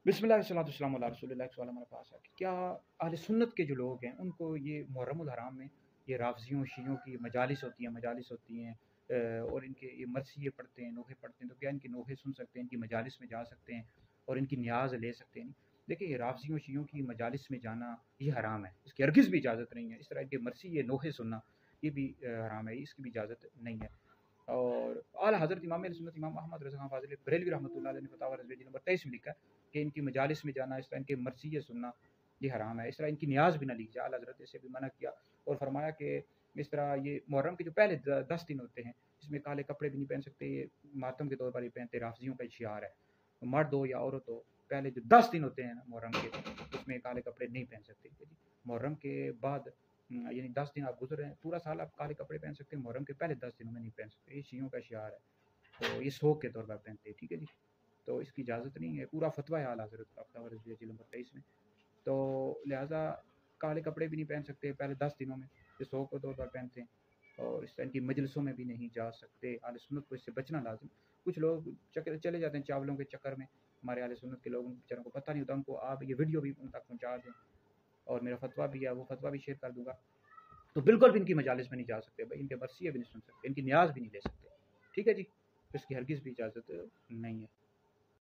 बिस्मिल्लाहिर्रहमानिर्रहीम अला रसूलिल्लाह। एक सवाल हमारे पास है कि क्या अहले सुन्नत के जो लोग हैं उनको ये मुहर्रमुल हराम में ये राफ़ज़ियों शियों की मजालिस होती हैं और इनके ये मरसिये पढ़ते हैं, नोहे पढ़ते हैं, तो क्या इनके नोहे सुन सकते हैं, इनकी मजालिस में जा सकते हैं और इनकी न्याज़ ले सकते हैं? देखिए, राफ़ज़ियों शियों की मजालिस में जाना ये हराम है, इसकी हरगिज़ भी इजाज़त नहीं है। इस तरह के मरसिये नोहे सुनना ये भी हराम है, इसकी भी इजाज़त नहीं है। और आला हज़रत इमाम अहले सुन्नत इमाम अहमद रज़ा खान फ़ाज़िल बरेलवी रहमतुल्लाह अलैह ने फ़तावा रज़विया नंबर 23 में लिखा है कि इनकी मजालिस में जाना, इस तरह इनके मरसिये सुनना ये हराम है। इस तरह इनकी न्याज़ भी ना ली जाए। आला हज़रत से भी मना किया और फरमाया कि इस तरह ये मुहर्रम के जो पहले 10 दिन होते हैं, इसमें काले कपड़े भी नहीं पहन सकते, ये मातम के तौर पर ये पहनते, राफ़ज़ियों का शियार है। मर्द हो या औरत हो, पहले जो 10 दिन होते हैं ना मुहर्रम के, उसमें काले कपड़े नहीं पहन सकते। मुहर्रम के बाद यानी 10 दिन आप गुजर रहे हैं, पूरा साल आप काले कपड़े पहन सकते हैं, मुहर्रम के पहले 10 दिनों में नहीं पहन सकते। ये शियों का शियार है, तो ये शौक के तौर पर पहनते हैं, ठीक है जी। तो इसकी इजाज़त नहीं है, पूरा फतवा है आला हज़रत का फ़तावा रज़विया जिल्द नंबर 23 में। तो लिहाजा काले कपड़े भी नहीं पहन सकते पहले 10 दिनों में, ये शौक के तौर पर पहनते हैं। और इस तरह की मजलिसों में भी नहीं जा सकते। अहले सुन्नत को इससे बचना लाज़िम। कुछ लोग चले जाते हैं चावलों के चक्कर में, हमारे अहले सुन्नत के लोग, उन बेचारों को पता नहीं होता, उनको आप ये वीडियो भी उन तक पहुँचा दें और मेरा फतवा भी है, वो फतवा भी शेयर कर दूँगा। तो बिल्कुल भी इनकी मजालिस में नहीं जा सकते भाई, इनके मरसिये भी नहीं सुन सकते, इनकी न्याज़ भी नहीं ले सकते, ठीक है जी। तो इसकी हरगिज़ भी इजाज़त नहीं है।